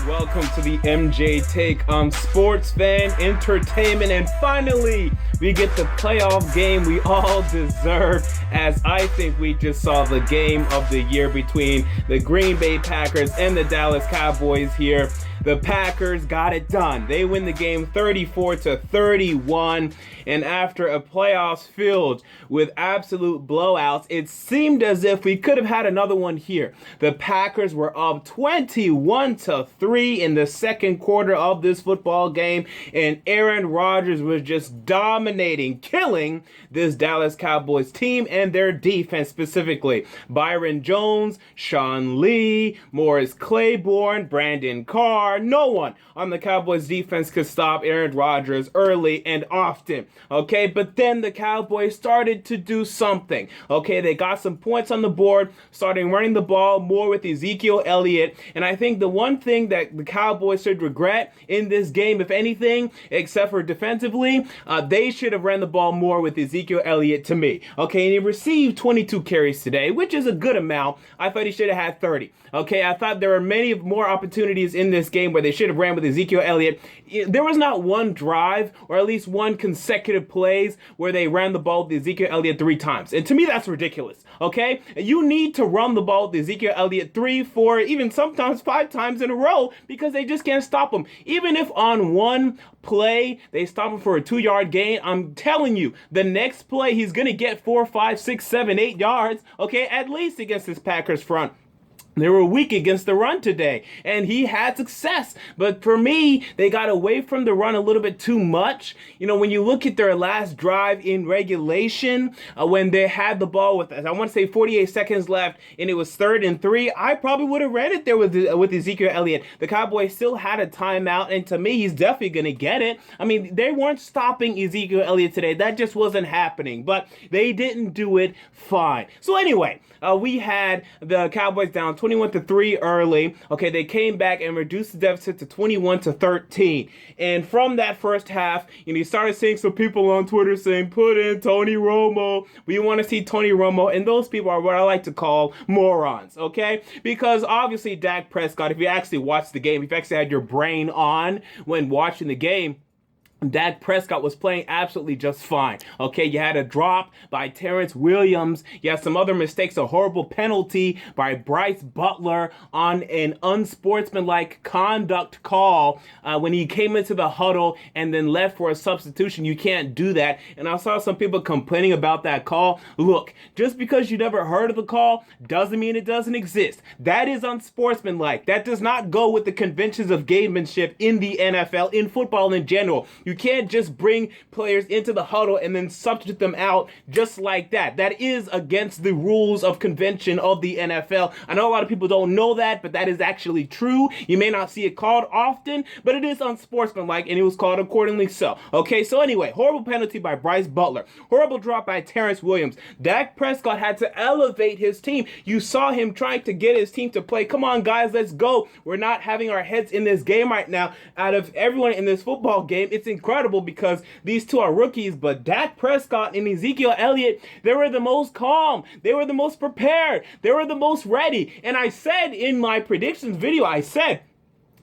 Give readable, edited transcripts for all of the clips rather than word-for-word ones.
Welcome to the MJ Take on Sports Fan Entertainment, and finally we get the playoff game we all deserve, as I think we just saw the game of the year between the Green Bay Packers and the Dallas Cowboys here. The Packers got it done. They win the game 34-31, and after a playoffs filled with absolute blowouts, it seemed as if we could have had another one here. The Packers were up 21-3 in the second quarter of this football game, and Aaron Rodgers was just dominating, killing this Dallas Cowboys team and their defense specifically. Byron Jones, Sean Lee, Morris Claiborne, Brandon Carr, no one on the Cowboys defense could stop Aaron Rodgers early and often. Okay, but then the Cowboys started to do something. Okay, they got some points on the board, starting running the ball more with Ezekiel Elliott. And I think the one thing that the Cowboys should regret in this game, if anything, except for defensively, they should have ran the ball more with Ezekiel Elliott to me. Okay, and he received 22 carries today, which is a good amount. I thought he should have had 30. Okay, I thought there were many more opportunities in this game where they should have ran with Ezekiel Elliott. There was not one drive or at least one consecutive plays where they ran the ball with Ezekiel Elliott 3 times. And to me, that's ridiculous. Okay, you need to run the ball with Ezekiel Elliott 3, 4, even sometimes 5 times in a row because they just can't stop him. Even if on one play they stop him for a 2-yard gain, I'm telling you, the next play he's going to get 4, 5, 6, 7, 8 yards, okay, at least against this Packers front. They were weak against the run today, and he had success. But for me, they got away from the run a little bit too much. You know, when you look at their last drive in regulation, when they had the ball with, I want to say 48 seconds left, and it was 3rd and 3, I probably would have ran it there with Ezekiel Elliott. The Cowboys still had a timeout, and to me, he's definitely going to get it. I mean, they weren't stopping Ezekiel Elliott today. That just wasn't happening, but they didn't do it fine. So anyway, we had the Cowboys down 21-3 early. Okay, they came back and reduced the deficit to 21-13. And from that first half, you started seeing some people on Twitter saying, put in Tony Romo. We want to see Tony Romo. And those people are what I like to call morons, okay? Because obviously Dak Prescott, if you actually watched the game, if you actually had your brain on when watching the game, Dak Prescott was playing absolutely just fine. Okay, you had a drop by Terrence Williams. You had some other mistakes, a horrible penalty by Bryce Butler on an unsportsmanlike conduct call when he came into the huddle and then left for a substitution. You can't do that. And I saw some people complaining about that call. Look, just because you never heard of the call doesn't mean it doesn't exist. That is unsportsmanlike. That does not go with the conventions of gamemanship in the NFL, in football in general. You can't just bring players into the huddle and then substitute them out just like that. That is against the rules of convention of the NFL. I know a lot of people don't know that, but that is actually true. You may not see it called often, but it is unsportsmanlike, and it was called accordingly so. Okay, so anyway, horrible penalty by Bryce Butler. Horrible drop by Terrence Williams. Dak Prescott had to elevate his team. You saw him trying to get his team to play. Come on, guys, let's go. We're not having our heads in this game right now. Out of everyone in this football game, it's incredible because these two are rookies, but Dak Prescott and Ezekiel Elliott, they were the most calm. They were the most prepared. They were the most ready. And I said in my predictions video, I said,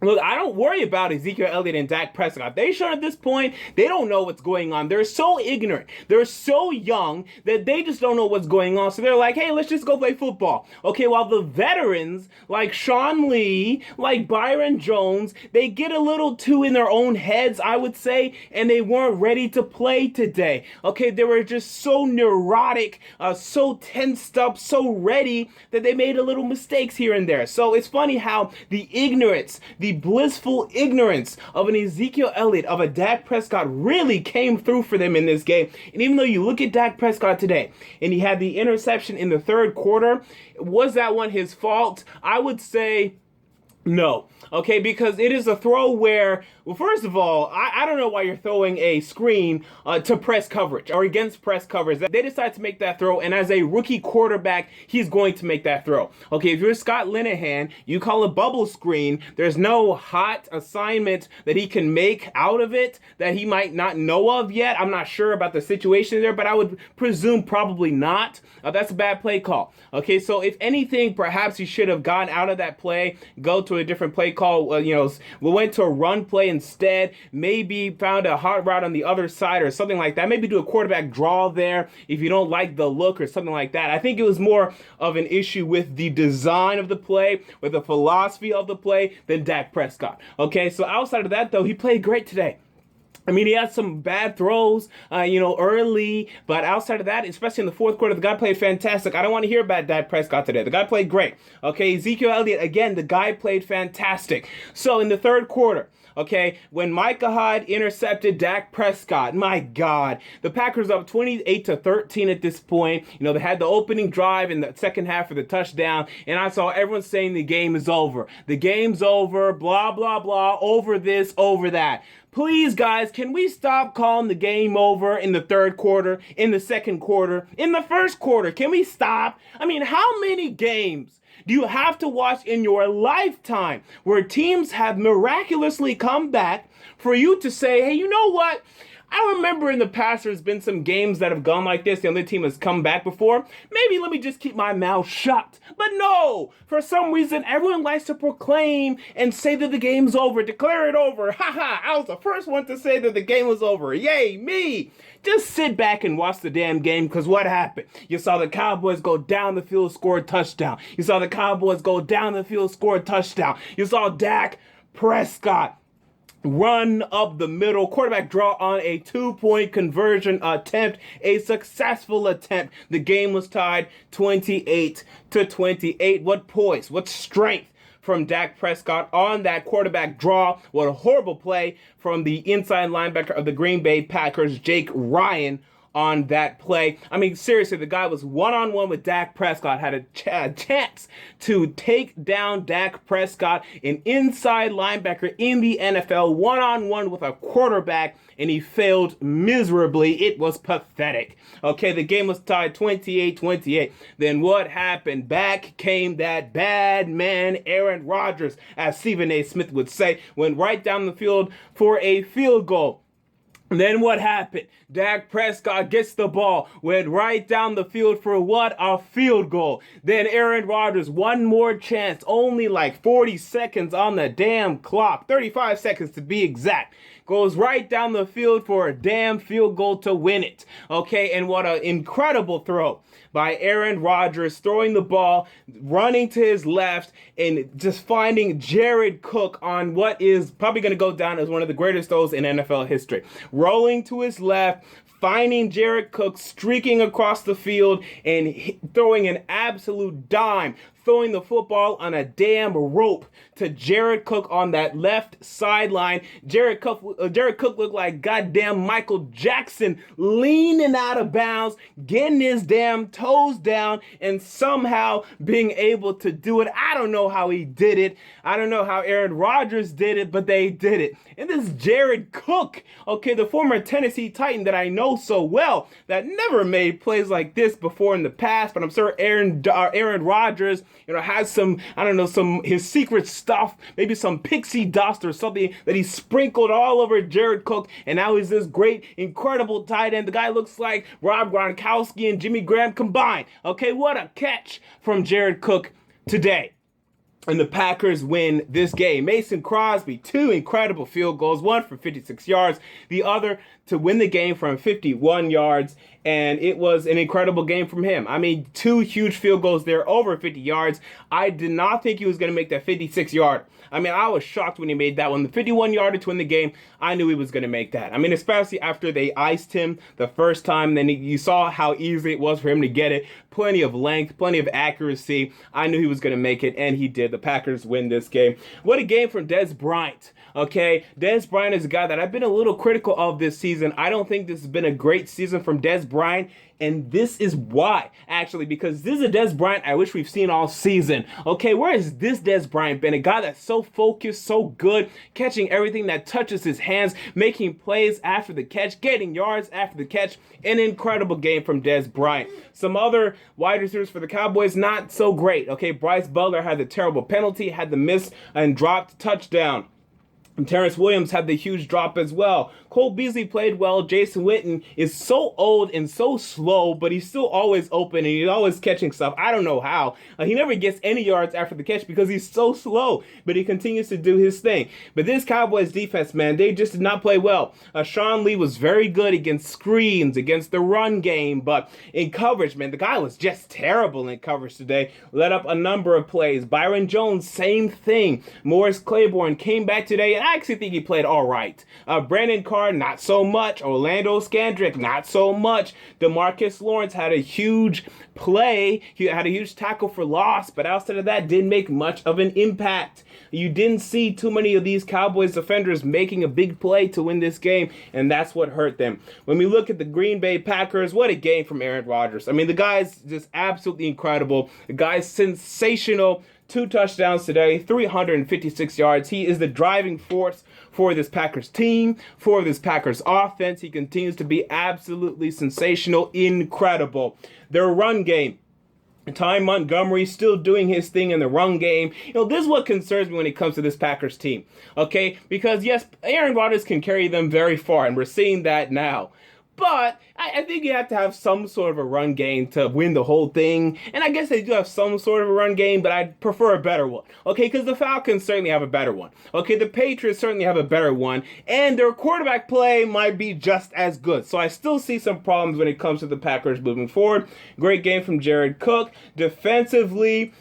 look, I don't worry about Ezekiel Elliott and Dak Prescott. They should at this point, they don't know what's going on. They're so ignorant. They're so young that they just don't know what's going on. So they're like, hey, let's just go play football. Okay, while the veterans like Sean Lee, like Byron Jones, they get a little too in their own heads, I would say, and they weren't ready to play today. Okay, they were just so neurotic, so tensed up, so ready that they made a little mistakes here and there. So it's funny how the ignorance, the blissful ignorance of an Ezekiel Elliott, of a Dak Prescott really came through for them in this game. And even though you look at Dak Prescott today, and he had the interception in the third quarter, was that one his fault? I would say no. Okay, because it is a throw where, well, first of all, I don't know why you're throwing a screen to press coverage or against press coverage. They decide to make that throw, and as a rookie quarterback, he's going to make that throw. Okay, if you're Scott Linehan, you call a bubble screen. There's no hot assignment that he can make out of it that he might not know of yet. I'm not sure about the situation there, but I would presume probably not. That's a bad play call. Okay, so if anything, perhaps he should have gotten out of that play, go to with a different play call. We went to a run play instead. Maybe found a hot route on the other side or something like that. Maybe do a quarterback draw there if you don't like the look or something like that. I think it was more of an issue with the design of the play, with the philosophy of the play than Dak Prescott. Okay, so outside of that, though, he played great today. I mean, he had some bad throws, early, but outside of that, especially in the fourth quarter, the guy played fantastic. I don't want to hear about Dak Prescott today. The guy played great. Okay, Ezekiel Elliott, again, the guy played fantastic. So in the third quarter, okay, when Micah Hyde intercepted Dak Prescott, my God, the Packers up 28-13 at this point. They had the opening drive in the second half for the touchdown, and I saw everyone saying the game is over. The game's over, blah, blah, blah, over this, over that. Please, guys, can we stop calling the game over in the third quarter, in the second quarter, in the first quarter? Can we stop? I mean, how many games do you have to watch in your lifetime where teams have miraculously come back for you to say, hey, you know what? I remember in the past there's been some games that have gone like this. The other team has come back before. Maybe let me just keep my mouth shut. But no, for some reason, everyone likes to proclaim and say that the game's over, declare it over. Haha, I was the first one to say that the game was over. Yay, me. Just sit back and watch the damn game, because what happened? You saw the Cowboys go down the field, score a touchdown. You saw the Cowboys go down the field, score a touchdown. You saw Dak Prescott run up the middle, quarterback draw on a 2-point conversion attempt, a successful attempt. The game was tied 28-28. What poise, what strength from Dak Prescott on that quarterback draw. What a horrible play from the inside linebacker of the Green Bay Packers, Jake Ryan, on that play. I mean, seriously, the guy was one-on-one with Dak Prescott, had a chance to take down Dak Prescott, an inside linebacker in the NFL, one-on-one with a quarterback, and he failed miserably. It was pathetic. Okay, the game was tied 28-28. Then what happened? Back came that bad man, Aaron Rodgers, as Stephen A. Smith would say, went right down the field for a field goal. And then what happened? Dak Prescott gets the ball, went right down the field for what? A field goal. Then Aaron Rodgers, one more chance, only like 40 seconds on the damn clock, 35 seconds to be exact. Goes right down the field for a damn field goal to win it. Okay, and what an incredible throw by Aaron Rodgers, throwing the ball, running to his left, and just finding Jared Cook on what is probably going to go down as one of the greatest throws in NFL history. Rolling to his left, finding Jared Cook, streaking across the field, and throwing an absolute dime, throwing the football on a damn rope to Jared Cook on that left sideline. Jared Cook looked like goddamn Michael Jackson, leaning out of bounds, getting his damn toes down, and somehow being able to do it. I don't know how he did it. I don't know how Aaron Rodgers did it, but they did it. And this Jared Cook, okay, the former Tennessee Titan that I know so well, that never made plays like this before in the past, but I'm sure Aaron Rodgers, has some, his secret stuff, maybe some pixie dust or something that he sprinkled all over Jared Cook, and now he's this great, incredible tight end. The guy looks like Rob Gronkowski and Jimmy Graham combined. Okay, what a catch from Jared Cook today. And the Packers win this game. Mason Crosby, 2 incredible field goals, one from 56 yards, the other to win the game from 51 yards. And it was an incredible game from him. I mean, 2 huge field goals there, over 50 yards. I did not think he was going to make that 56-yard. I mean, I was shocked when he made that one. The 51-yarder to win the game, I knew he was going to make that. I mean, especially after they iced him the first time. Then you saw how easy it was for him to get it. Plenty of length, plenty of accuracy. I knew he was going to make it, and he did. The Packers win this game. What a game from Dez Bryant. Okay, Dez Bryant is a guy that I've been a little critical of this season. I don't think this has been a great season from Dez Bryant, and this is why, actually, because this is a Dez Bryant I wish we've seen all season. Okay, where has this Dez Bryant been? A guy that's so focused, so good, catching everything that touches his hands, making plays after the catch, getting yards after the catch. An incredible game from Dez Bryant. Some other wide receivers for the Cowboys, not so great. Okay, Bryce Butler had the terrible penalty, had the miss and dropped touchdown. Terrence Williams had the huge drop as well. Cole Beasley played well. Jason Witten is so old and so slow, but he's still always open and he's always catching stuff. I don't know how. He never gets any yards after the catch because he's so slow, but he continues to do his thing. But this Cowboys defense, man, they just did not play well. Sean Lee was very good against screens, against the run game, but in coverage, man, the guy was just terrible in coverage today. Let up a number of plays. Byron Jones, same thing. Morris Claiborne came back today, and I actually think he played all right. Brandon Carr, not so much. Orlando Scandrick, not so much. DeMarcus Lawrence had a huge play. He had a huge tackle for loss, but outside of that, didn't make much of an impact. You didn't see too many of these Cowboys defenders making a big play to win this game, and that's what hurt them. When we look at the Green Bay Packers, what a game from Aaron Rodgers. I mean, the guy's just absolutely incredible. The guy's sensational. 2 touchdowns today, 356 yards. He is the driving force for this Packers team, for this Packers offense. He continues to be absolutely sensational, incredible. Their run game, Ty Montgomery still doing his thing in the run game. This is what concerns me when it comes to this Packers team, okay? Because, yes, Aaron Rodgers can carry them very far, and we're seeing that now. But I think you have to have some sort of a run game to win the whole thing. And I guess they do have some sort of a run game, but I'd prefer a better one. Okay, because the Falcons certainly have a better one. Okay, the Patriots certainly have a better one. And their quarterback play might be just as good. So I still see some problems when it comes to the Packers moving forward. Great game from Jared Cook. Defensively,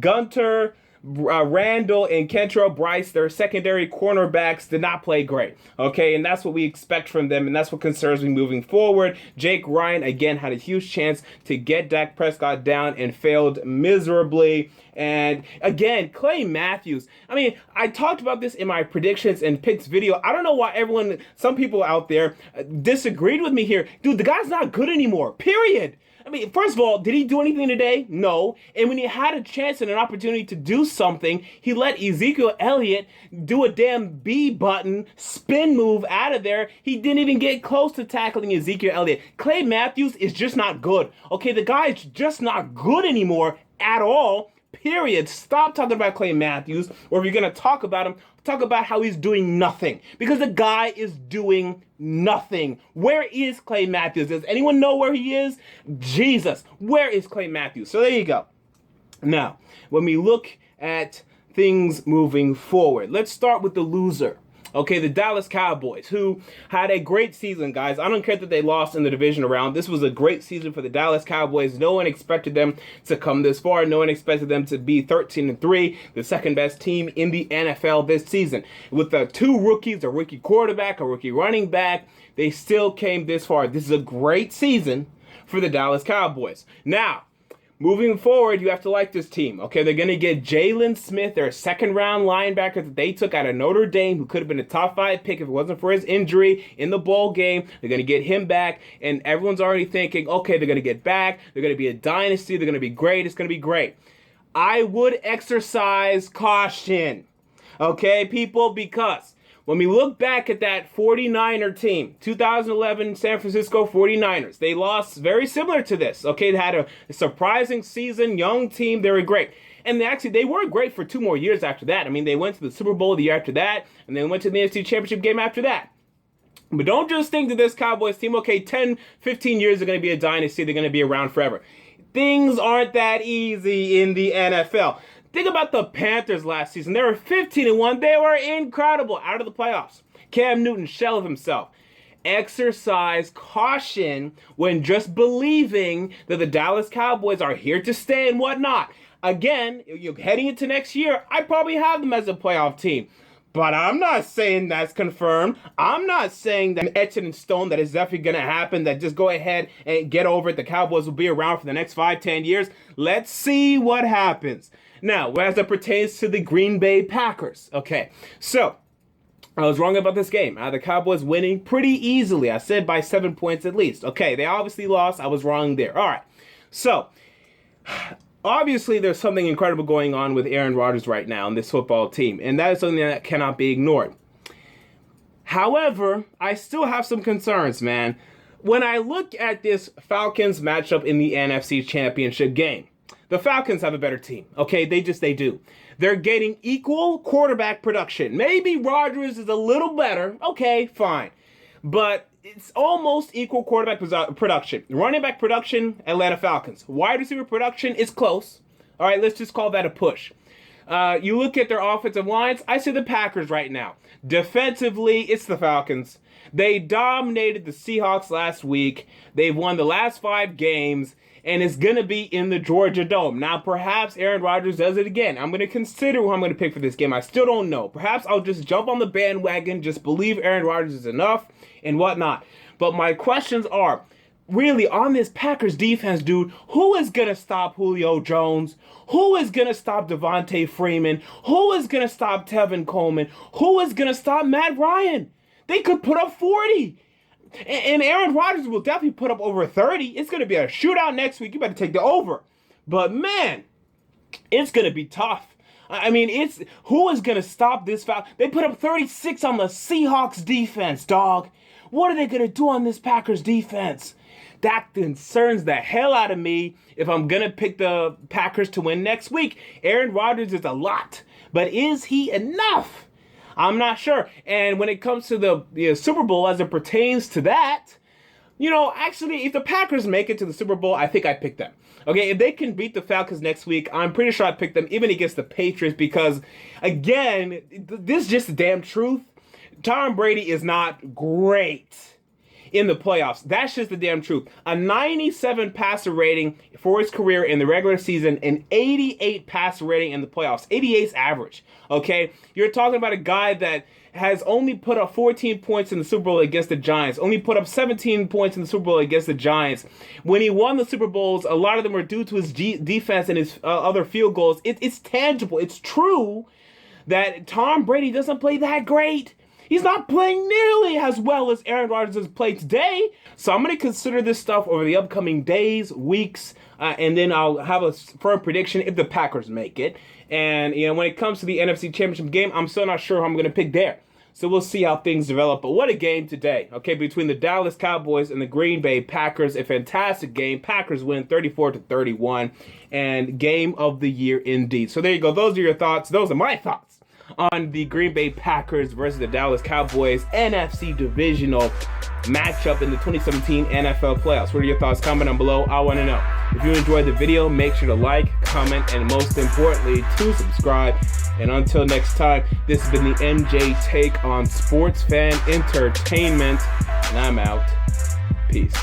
Gunter, Randall and Kentrell Bryce, their secondary cornerbacks, did not play great. Okay, and that's what we expect from them, and that's what concerns me moving forward. Jake Ryan, again, had a huge chance to get Dak Prescott down and failed miserably. And again, Clay Matthews. I mean, I talked about this in my predictions and picks video. I don't know why some people out there disagreed with me here. Dude, the guy's not good anymore, period. I mean, first of all, did he do anything today? No. And when he had a chance and an opportunity to do something, he let Ezekiel Elliott do a damn B button spin move out of there. He didn't even get close to tackling Ezekiel Elliott. Clay Matthews is just not good. Okay, the guy is just not good anymore at all. Period. Stop talking about Clay Matthews, or if you're going to talk about him, talk about how he's doing nothing. Because the guy is doing nothing. Where is Clay Matthews? Does anyone know where he is? Jesus, where is Clay Matthews? So there you go. Now, when we look at things moving forward, let's start with the loser. Okay, the Dallas Cowboys, who had a great season, guys. I don't care that they lost in the divisional round. This was a great season for the Dallas Cowboys. No one expected them to come this far. No one expected them to be 13-3, the second best team in the NFL this season. With the 2 rookies, a rookie quarterback, a rookie running back, they still came this far. This is a great season for the Dallas Cowboys. Now, moving forward, you have to like this team. Okay, they're going to get Jalen Smith, their second-round linebacker that they took out of Notre Dame, who could have been a top 5 pick if it wasn't for his injury in the bowl game. They're going to get him back, and everyone's already thinking, okay, they're going to get back. They're going to be a dynasty. They're going to be great. It's going to be great. I would exercise caution, okay, people, because when we look back at that 49er team, 2011 San Francisco 49ers, they lost very similar to this. Okay, they had a surprising season, young team, they were great. And they were great for 2 more years after that. I mean, they went to the Super Bowl the year after that, and then went to the NFC Championship game after that. But don't just think that this Cowboys team, okay, 10, 15 years are going to be a dynasty, they're going to be around forever. Things aren't that easy in the NFL. Think about the Panthers last season. They were 15-1. They were incredible. Out of the playoffs. Cam Newton, shell of himself. Exercise caution when just believing that the Dallas Cowboys are here to stay and whatnot. Again, heading into next year, I probably have them as a playoff team. But I'm not saying that's confirmed. I'm not saying that etched in stone that is definitely going to happen, that just go ahead and get over it. The Cowboys will be around for the next 5-10 years. Let's see what happens. Now, as it pertains to the Green Bay Packers. Okay, so I was wrong about this game. The Cowboys winning pretty easily. I said by 7 points at least. Okay, they obviously lost. I was wrong there. All right, so obviously there's something incredible going on with Aaron Rodgers right now in this football team, and that is something that cannot be ignored. However, I still have some concerns, man. When I look at this Falcons matchup in the NFC Championship game, the Falcons have a better team. Okay, they do. They're getting equal quarterback production. Maybe Rodgers is a little better. Okay, fine. But it's almost equal quarterback production. Running back production, Atlanta Falcons. Wide receiver production is close. All right, let's just call that a push. You look at their offensive lines, I say the Packers right now. Defensively, it's the Falcons. They dominated the Seahawks last week. They've won the last 5 games, and it's going to be in the Georgia Dome. Now, perhaps Aaron Rodgers does it again. I'm going to consider who I'm going to pick for this game. I still don't know. Perhaps I'll just jump on the bandwagon, just believe Aaron Rodgers is enough and whatnot. But my questions are, really, on this Packers defense, dude, who is going to stop Julio Jones? Who is going to stop Devontae Freeman? Who is going to stop Tevin Coleman? Who is going to stop Matt Ryan? They could put up 40. And Aaron Rodgers will definitely put up over 30. It's going to be a shootout next week. You better take the over. But, man, it's going to be tough. I mean, who is going to stop this foul? They put up 36 on the Seahawks defense, dog. What are they going to do on this Packers defense? That concerns the hell out of me if I'm going to pick the Packers to win next week. Aaron Rodgers is a lot, but is he enough? I'm not sure. And when it comes to the Super Bowl as it pertains to that, actually, if the Packers make it to the Super Bowl, I think I pick them. Okay, if they can beat the Falcons next week, I'm pretty sure I'd pick them even against the Patriots because, again, this is just the damn truth. Tom Brady is not great in the playoffs. That's just the damn truth. A 97 passer rating for his career in the regular season, an 88 passer rating in the playoffs. 88's average, okay? You're talking about a guy that has only put up 14 points in the Super Bowl against the Giants, only put up 17 points in the Super Bowl against the Giants. When he won the Super Bowls, a lot of them were due to his defense and his other field goals. It's tangible. It's true that Tom Brady doesn't play that great. He's not playing nearly as well as Aaron Rodgers has played today. So I'm going to consider this stuff over the upcoming days, weeks, and then I'll have a firm prediction if the Packers make it. And, when it comes to the NFC Championship game, I'm still not sure who I'm going to pick there. So we'll see how things develop. But what a game today, okay, between the Dallas Cowboys and the Green Bay Packers. A fantastic game. Packers win 34-31, and game of the year indeed. So there you go. Those are your thoughts. Those are my thoughts on the Green Bay Packers versus the Dallas Cowboys NFC Divisional matchup in the 2017 NFL playoffs. What are your thoughts? Comment down below. I want to know. If you enjoyed the video, make sure to like, comment, and most importantly, to subscribe. And until next time, this has been the MJ Take on Sports Fan Entertainment, and I'm out. Peace.